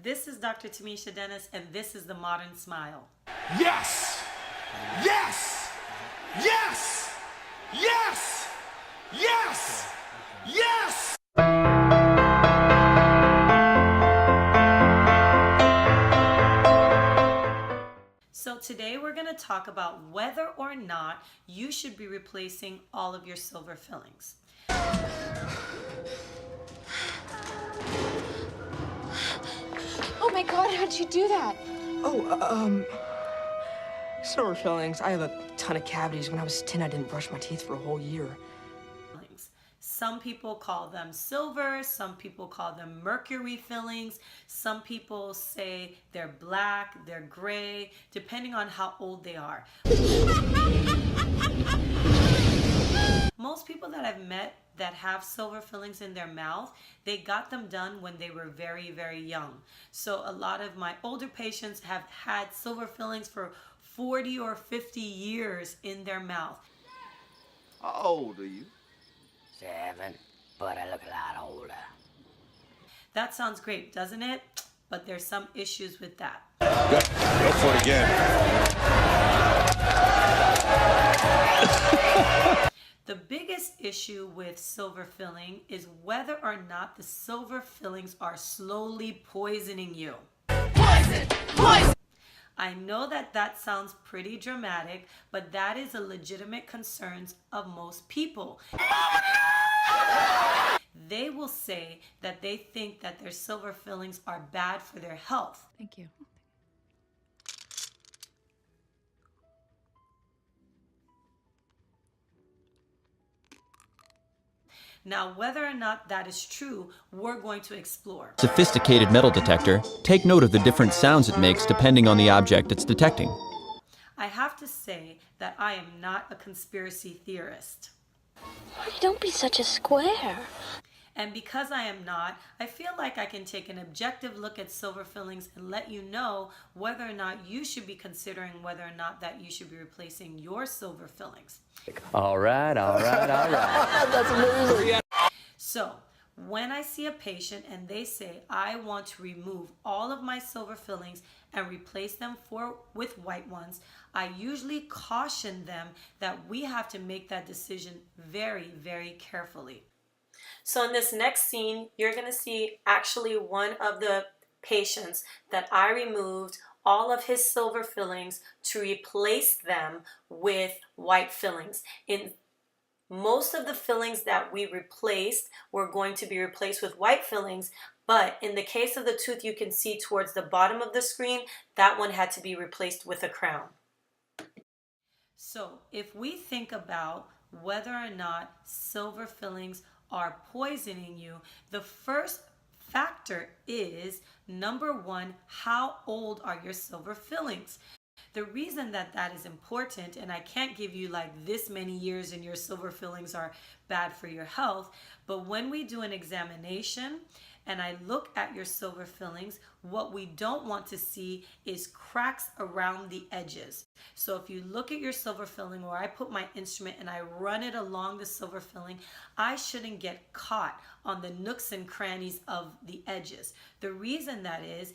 This is Dr. Tamisha Denis, and this is The Modern Smile. Yes! Yes! Yes! Yes! Yes! Yes! So today we're going to talk about whether or not you should be replacing all of your silver fillings. Oh my God, how'd you do that? Silver fillings. I have a ton of cavities. When I was 10, I didn't brush my teeth for a whole year. Some people call them silver, some people call them mercury fillings, some people say they're black, they're gray, depending on how old they are. Most people that I've met that have silver fillings in their mouth, they got them done when they were very, very young. So a lot of my older patients have had silver fillings for 40 or 50 years in their mouth. How old are you? 7, but I look a lot older. That sounds great, doesn't it? But there's some issues with that. Go for it again. The biggest issue with silver filling is whether or not the silver fillings are slowly poisoning you. Poison! Poison! I know that sounds pretty dramatic, but that is a legitimate concern of most people. They will say that they think that their silver fillings are bad for their health. Thank you. Now, whether or not that is true, we're going to explore. Sophisticated metal detector, take note of the different sounds it makes depending on the object it's detecting. I have to say that I am not a conspiracy theorist. Don't be such a square. And because I am not, I feel like I can take an objective look at silver fillings and let you know whether or not you should be considering whether or not that you should be replacing your silver fillings. All right. That's amazing. So, when I see a patient and they say, I want to remove all of my silver fillings and replace them with white ones, I usually caution them that we have to make that decision very, very carefully. So in this next scene, you're going to see actually one of the patients that I removed all of his silver fillings to replace them with white fillings. In most of the fillings that we replaced were going to be replaced with white fillings, but in the case of the tooth you can see towards the bottom of the screen, that one had to be replaced with a crown. So if we think about whether or not silver fillings are poisoning you, the first factor is, number one, how old are your silver fillings? The reason that is important, and I can't give you like this many years and your silver fillings are bad for your health, but when we do an examination and I look at your silver fillings, what we don't want to see is cracks around the edges. So if you look at your silver filling, or I put my instrument and I run it along the silver filling, I shouldn't get caught on the nooks and crannies of the edges. The reason that is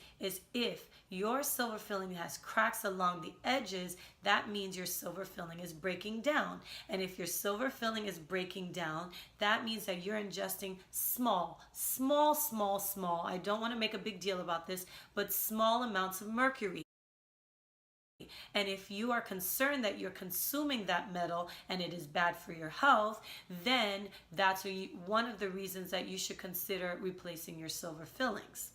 if your silver filling has cracks along the edges, that means your silver filling is breaking down. And if your silver filling is breaking down, that means that you're ingesting small, I don't want to make a big deal about this, but small amounts of mercury. And if you are concerned that you're consuming that metal and it is bad for your health, then that's one of the reasons that you should consider replacing your silver fillings.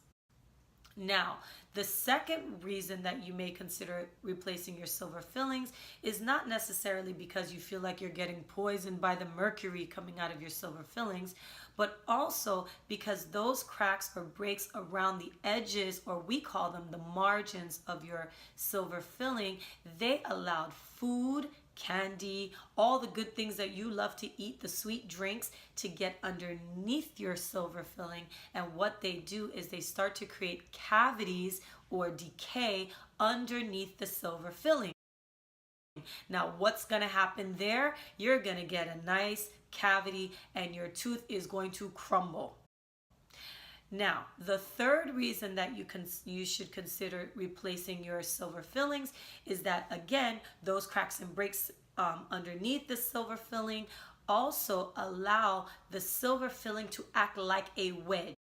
Now, the second reason that you may consider replacing your silver fillings is not necessarily because you feel like you're getting poisoned by the mercury coming out of your silver fillings, but also because those cracks or breaks around the edges, or we call them the margins of your silver filling, they allowed food, candy, all the good things that you love to eat, the sweet drinks, to get underneath your silver filling. And what they do is they start to create cavities or decay underneath the silver filling. Now, what's going to happen there? You're going to get a nice cavity and your tooth is going to crumble. Now, the third reason that you should consider replacing your silver fillings is that, again, those cracks and breaks underneath the silver filling also allow the silver filling to act like a wedge.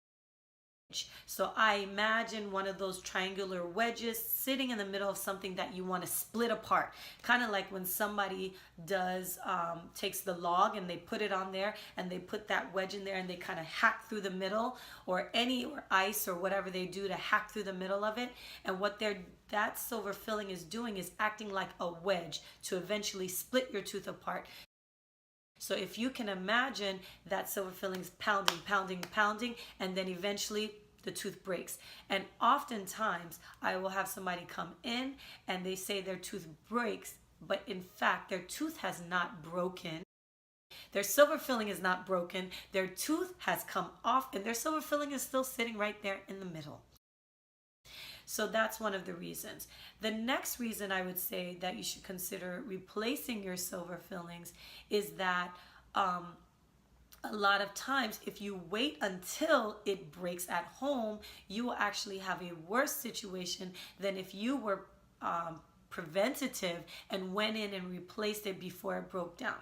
So I imagine one of those triangular wedges sitting in the middle of something that you want to split apart. Kind of like when somebody does, takes the log and they put it on there and they put that wedge in there and they kind of hack through the middle, or ice or whatever they do to hack through the middle of it. And what that silver filling is doing is acting like a wedge to eventually split your tooth apart. So if you can imagine that silver filling's pounding, pounding, pounding, and then eventually the tooth breaks. And oftentimes I will have somebody come in and they say their tooth breaks, but in fact their tooth has not broken. Their silver filling is not broken. Their tooth has come off and their silver filling is still sitting right there in the middle. So that's one of the reasons. The next reason I would say that you should consider replacing your silver fillings is that a lot of times if you wait until it breaks at home, you will actually have a worse situation than if you were preventative and went in and replaced it before it broke down.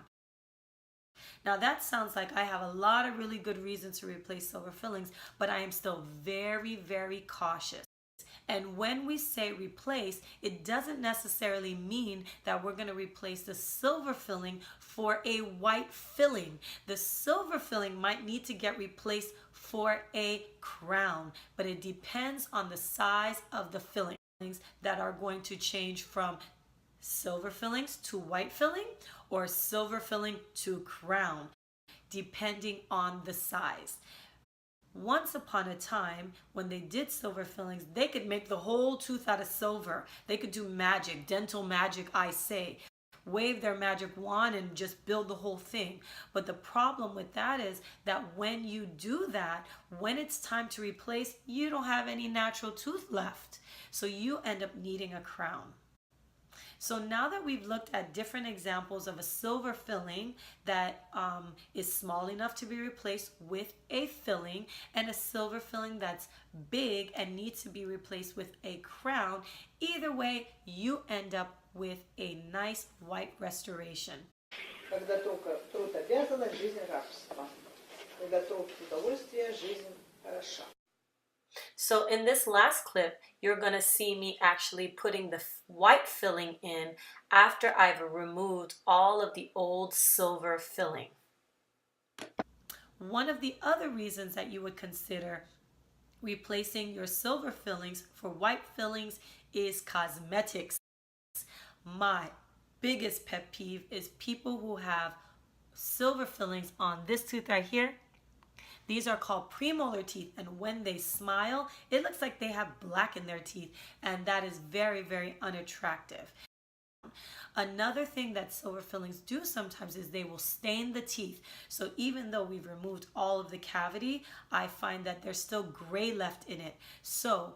Now that sounds like I have a lot of really good reasons to replace silver fillings, but I am still very, very cautious. And when we say replace, it doesn't necessarily mean that we're going to replace the silver filling for a white filling. The silver filling might need to get replaced for a crown, but it depends on the size of the fillings that are going to change from silver fillings to white filling or silver filling to crown, depending on the size. Once upon a time, when they did silver fillings, they could make the whole tooth out of silver. They could do magic, dental magic, I say. Wave their magic wand and just build the whole thing. But the problem with that is that when you do that, when it's time to replace, you don't have any natural tooth left. So you end up needing a crown. So now that we've looked at different examples of a silver filling that is small enough to be replaced with a filling, and a silver filling that's big and needs to be replaced with a crown, either way, you end up with a nice white restoration. Когда только труд обязана, жизнь рабства. Когда труд удовольствие, жизнь хороша. So in this last clip, you're going to see me actually putting the white filling in after I've removed all of the old silver filling. One of the other reasons that you would consider replacing your silver fillings for white fillings is cosmetics. My biggest pet peeve is people who have silver fillings on this tooth right here. These are called premolar teeth, and when they smile, it looks like they have black in their teeth, and that is very, very unattractive. Another thing that silver fillings do sometimes is they will stain the teeth. So even though we've removed all of the cavity, I find that there's still gray left in it. So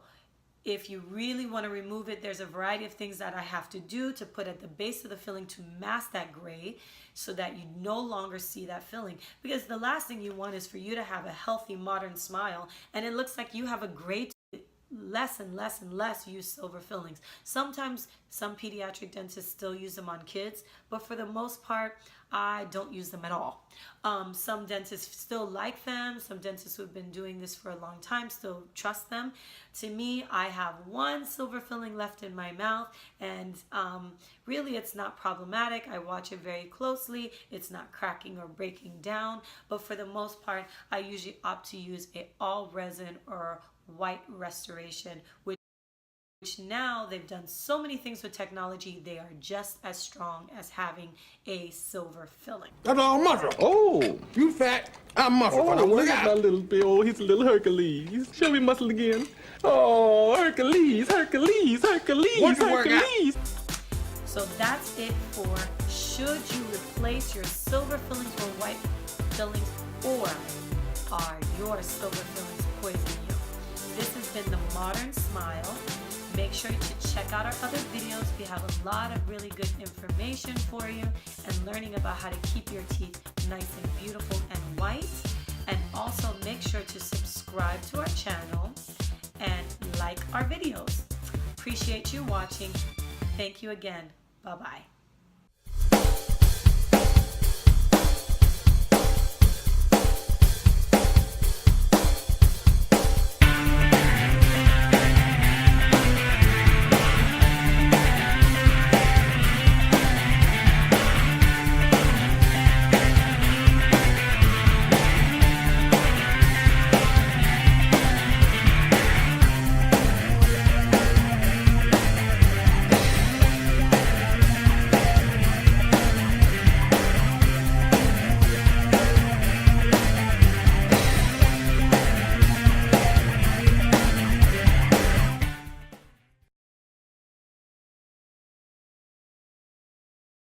if you really want to remove it, there's a variety of things that I have to do to put at the base of the filling to mask that gray so that you no longer see that filling. Because the last thing you want is for you to have a healthy modern smile and it looks like you have a gray tooth. Less and less and less use silver fillings. Sometimes some pediatric dentists still use them on kids, but for the most part, I don't use them at all. Some dentists still like them. Some dentists who have been doing this for a long time still trust them. To me, I have one silver filling left in my mouth, and really it's not problematic. I watch it very closely. It's not cracking or breaking down, but for the most part, I usually opt to use a all resin or white restoration, which now they've done so many things with technology, they are just as strong as having a silver filling. That's all muscle. Oh, you fat, I'm muscle. Oh, look at my little Bill. He's a little Hercules. Show me muscle again. Oh, Hercules, Hercules, Hercules, Hercules. So that's it for should you replace your silver fillings for white fillings, or are your silver fillings poisoning you? This has been The Modern Smile. Make sure to check out our other videos. We have a lot of really good information for you and learning about how to keep your teeth nice and beautiful and white. And also make sure to subscribe to our channel and like our videos. Appreciate you watching. Thank you again. Bye-bye.